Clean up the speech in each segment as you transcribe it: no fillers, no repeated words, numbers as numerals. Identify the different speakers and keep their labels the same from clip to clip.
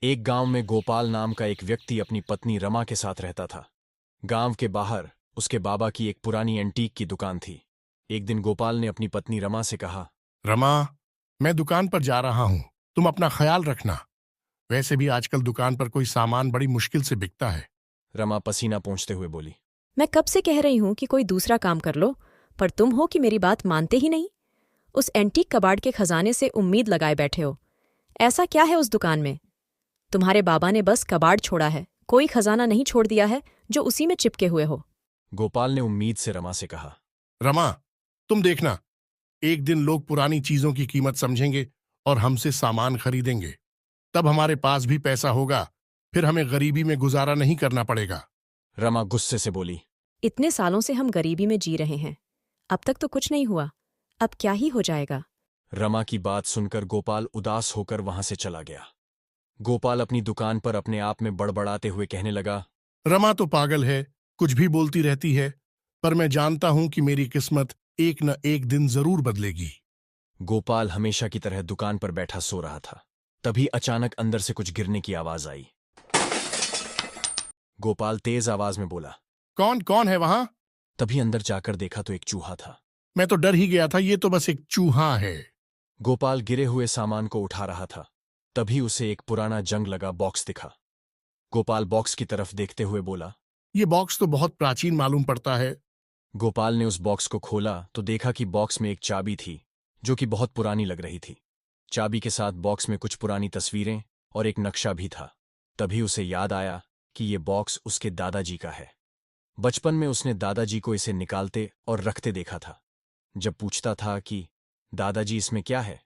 Speaker 1: एक गांव में गोपाल नाम का एक व्यक्ति अपनी पत्नी रमा के साथ रहता था। गांव के बाहर उसके बाबा की एक पुरानी एंटीक की दुकान थी। एक दिन गोपाल ने अपनी पत्नी रमा से कहा,
Speaker 2: रमा, मैं दुकान पर जा रहा हूँ। तुम अपना ख्याल रखना। वैसे भी आजकल दुकान पर कोई सामान बड़ी मुश्किल से बिकता है।
Speaker 1: रमा पसीना पोंछते हुए बोली।
Speaker 3: मैं कब से कह रही हूं कि कोई दूसरा काम कर लो, पर तुम हो कि मेरी बात मानते ही नहीं। उस एंटीक कबाड़ के खजाने से उम्मीद लगाए बैठे हो। ऐसा क्या है उस दुकान में? तुम्हारे बाबा ने बस कबाड़ छोड़ा है, कोई खजाना नहीं छोड़ दिया है जो उसी में चिपके हुए हो।
Speaker 1: गोपाल ने उम्मीद से रमा से कहा।
Speaker 2: रमा, तुम देखना, एक दिन लोग पुरानी चीजों की कीमत समझेंगे और हमसे सामान खरीदेंगे। तब हमारे पास भी पैसा होगा, फिर हमें गरीबी में गुजारा नहीं करना पड़ेगा।
Speaker 1: रमा गुस्से से बोली।
Speaker 3: इतने सालों से हम गरीबी में जी रहे हैं, अब तक तो कुछ नहीं हुआ, अब क्या ही हो जाएगा।
Speaker 1: रमा की बात सुनकर गोपाल उदास होकर वहां से चला गया। गोपाल अपनी दुकान पर अपने आप में बड़बड़ाते हुए कहने लगा।
Speaker 2: रमा तो पागल है, कुछ भी बोलती रहती है, पर मैं जानता हूं कि मेरी किस्मत एक न एक दिन जरूर बदलेगी।
Speaker 1: गोपाल हमेशा की तरह दुकान पर बैठा सो रहा था। तभी अचानक अंदर से कुछ गिरने की आवाज आई। गोपाल तेज आवाज में बोला।
Speaker 2: कौन कौन है वहां?
Speaker 1: तभी अंदर जाकर देखा तो एक चूहा था।
Speaker 2: मैं तो डर ही गया था, ये तो बस एक चूहा है।
Speaker 1: गोपाल गिरे हुए सामान को उठा रहा था। तभी उसे एक पुराना जंग लगा बॉक्स दिखा। गोपाल बॉक्स की तरफ देखते हुए बोला।
Speaker 2: ये बॉक्स तो बहुत प्राचीन मालूम पड़ता है।
Speaker 1: गोपाल ने उस बॉक्स को खोला तो देखा कि बॉक्स में एक चाबी थी जो कि बहुत पुरानी लग रही थी। चाबी के साथ बॉक्स में कुछ पुरानी तस्वीरें और एक नक्शा भी था। तभी उसे याद आया कि ये बॉक्स उसके दादाजी का है। बचपन में उसने दादाजी को इसे निकालते और रखते देखा था। जब पूछता था कि दादाजी इसमें क्या है,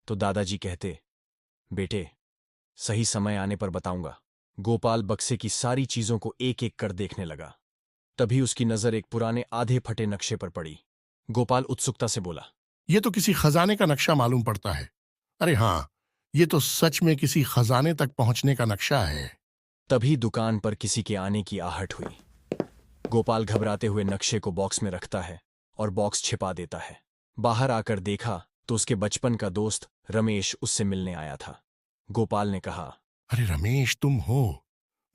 Speaker 1: तो दादाजी कहते, बेटे, सही समय आने पर बताऊंगा। गोपाल बक्से की सारी चीजों को एक एक कर देखने लगा। तभी उसकी नजर एक पुराने आधे फटे नक्शे पर पड़ी। गोपाल उत्सुकता से बोला।
Speaker 2: ये तो किसी खजाने का नक्शा मालूम पड़ता है। अरे हाँ, ये तो सच में किसी खजाने तक पहुंचने का नक्शा है।
Speaker 1: तभी दुकान पर किसी के आने की आहट हुई। गोपाल घबराते हुए नक्शे को बॉक्स में रखता है और बॉक्स छिपा देता है। बाहर आकर देखा तो उसके बचपन का दोस्त रमेश उससे मिलने आया था। गोपाल ने कहा।
Speaker 2: अरे रमेश, तुम हो?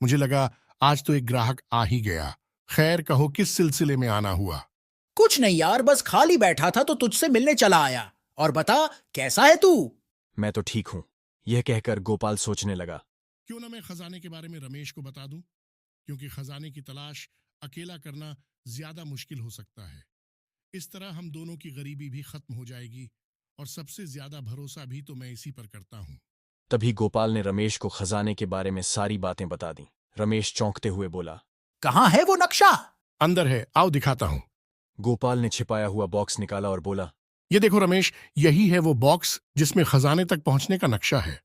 Speaker 2: मुझे लगा आज तो एक ग्राहक आ ही गया। खैर, कहो किस सिलसिले में आना हुआ?
Speaker 4: कुछ नहीं यार, बस खाली बैठा था तो तुझसे मिलने चला आया। और बता, कैसा है तू?
Speaker 1: मैं तो ठीक हूं। यह कहकर गोपाल सोचने लगा।
Speaker 2: क्यों ना मैं खजाने के बारे में रमेश को बता दूं, क्योंकि खजाने की तलाश अकेला करना ज्यादा मुश्किल हो सकता है। इस तरह हम दोनों की गरीबी भी खत्म हो जाएगी, और सबसे ज्यादा भरोसा भी तो मैं इसी पर करता हूं।
Speaker 1: तभी गोपाल ने रमेश को खजाने के बारे में सारी बातें बता दी। रमेश चौंकते हुए बोला।
Speaker 4: कहाँ है वो नक्शा?
Speaker 2: अंदर है, आओ दिखाता हूं।
Speaker 1: गोपाल ने छिपाया हुआ बॉक्स निकाला और बोला।
Speaker 2: ये देखो रमेश, यही है वो बॉक्स जिसमें खजाने तक पहुंचने का नक्शा है।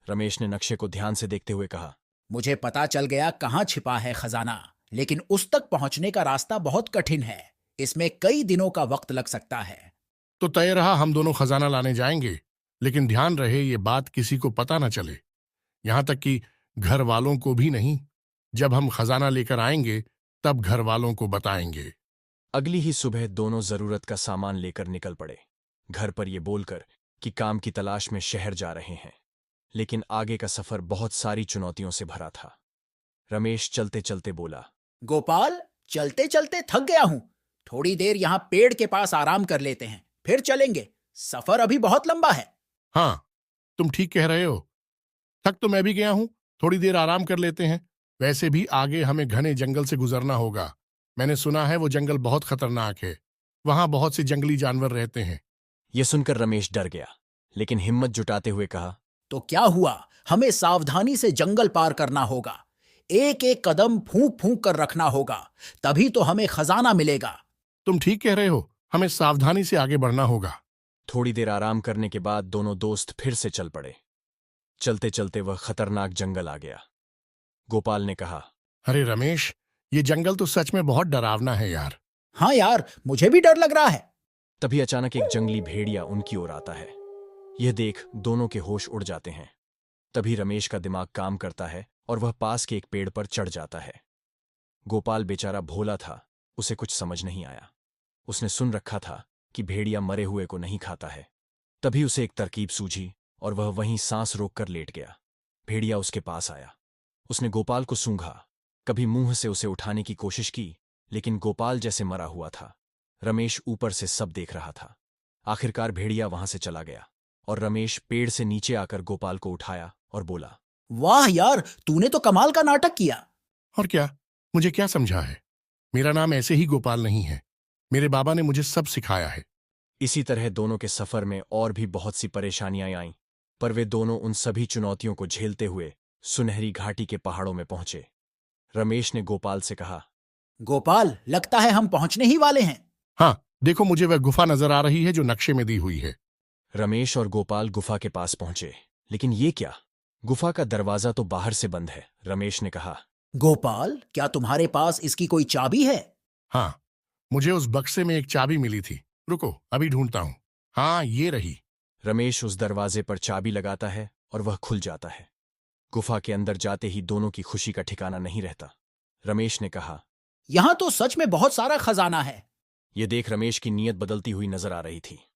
Speaker 1: रमेश ने नक्शे को ध्यान से देखते हुए कहा।
Speaker 4: मुझे पता चल गया कहाँ छिपा है खजाना, लेकिन उस तक पहुंचने का रास्ता बहुत कठिन है। इसमें कई दिनों का वक्त लग सकता है।
Speaker 2: तो तय रहा, हम दोनों खजाना लाने जाएंगे, लेकिन ध्यान रहे ये बात किसी को पता न चले, यहां तक कि घर वालों को भी नहीं। जब हम खजाना लेकर आएंगे तब घर वालों को बताएंगे।
Speaker 1: अगली ही सुबह दोनों जरूरत का सामान लेकर निकल पड़े, घर पर ये बोलकर कि काम की तलाश में शहर जा रहे हैं। लेकिन आगे का सफर बहुत सारी चुनौतियों से भरा था। रमेश चलते चलते बोला।
Speaker 4: गोपाल, चलते चलते थक गया हूं। थोड़ी देर यहाँ पेड़ के पास आराम कर लेते हैं, फिर चलेंगे। सफर अभी बहुत लंबा है।
Speaker 2: हाँ, तुम ठीक कह रहे हो। थक तो मैं भी गया हूं, थोड़ी देर आराम कर लेते हैं। वैसे भी आगे हमें घने जंगल से गुजरना होगा। मैंने सुना है वो जंगल बहुत खतरनाक है, वहां बहुत से जंगली जानवर रहते हैं।
Speaker 1: यह सुनकर रमेश डर गया, लेकिन हिम्मत जुटाते हुए कहा।
Speaker 4: तो क्या हुआ, हमें सावधानी से जंगल पार करना होगा। एक एक कदम फूंक फूंक कर रखना होगा, तभी तो हमें खजाना मिलेगा।
Speaker 2: तुम ठीक कह रहे हो, हमें सावधानी से आगे बढ़ना होगा।
Speaker 1: थोड़ी देर आराम करने के बाद दोनों दोस्त फिर से चल पड़े। चलते चलते वह खतरनाक जंगल आ गया। गोपाल ने कहा।
Speaker 2: अरे रमेश, ये जंगल तो सच में बहुत डरावना है यार।
Speaker 4: हाँ यार, मुझे भी डर लग रहा है।
Speaker 1: तभी अचानक एक जंगली भेड़िया उनकी ओर आता है। यह देख दोनों के होश उड़ जाते हैं। तभी रमेश का दिमाग काम करता है और वह पास के एक पेड़ पर चढ़ जाता है। गोपाल बेचारा भोला था, उसे कुछ समझ नहीं आया। उसने सुन रखा था कि भेड़िया मरे हुए को नहीं खाता है। तभी उसे एक तरकीब सूझी और वह वहीं सांस रोककर लेट गया। भेड़िया उसके पास आया। उसने गोपाल को सूंघा, कभी मुंह से उसे उठाने की कोशिश की, लेकिन गोपाल जैसे मरा हुआ था। रमेश ऊपर से सब देख रहा था। आखिरकार भेड़िया वहां से चला गया और रमेश पेड़ से नीचे आकर गोपाल को उठाया और बोला,
Speaker 4: वाह यार, तूने तो कमाल का नाटक किया।
Speaker 2: और क्या, मुझे क्या समझा है? मेरा नाम ऐसे ही गोपाल नहीं है। मेरे बाबा ने मुझे सब सिखाया है।
Speaker 1: इसी तरह दोनों के सफर में और भी बहुत सी परेशानियां आईं, पर वे दोनों उन सभी चुनौतियों को झेलते हुए सुनहरी घाटी के पहाड़ों में पहुंचे। रमेश ने गोपाल से कहा,
Speaker 4: गोपाल, लगता है हम पहुंचने ही वाले हैं।
Speaker 2: हाँ, देखो, मुझे वह गुफा नजर आ रही है जो नक्शे में दी हुई है।
Speaker 1: रमेश और गोपाल गुफा के पास पहुंचे, लेकिन ये क्या? गुफा का दरवाजा तो बाहर से बंद है। रमेश ने कहा,
Speaker 4: गोपाल, क्या तुम्हारे पास इसकी कोई चाबी है?
Speaker 2: हाँ, मुझे उस बक्से में एक चाबी मिली थी। रुको, अभी ढूंढता हूं। हाँ, ये रही।
Speaker 1: रमेश उस दरवाजे पर चाबी लगाता है और वह खुल जाता है। गुफा के अंदर जाते ही दोनों की खुशी का ठिकाना नहीं रहता। रमेश ने कहा,
Speaker 4: यहां तो सच में बहुत सारा खजाना है।
Speaker 1: यह देख रमेश की नीयत बदलती हुई नजर आ रही थी।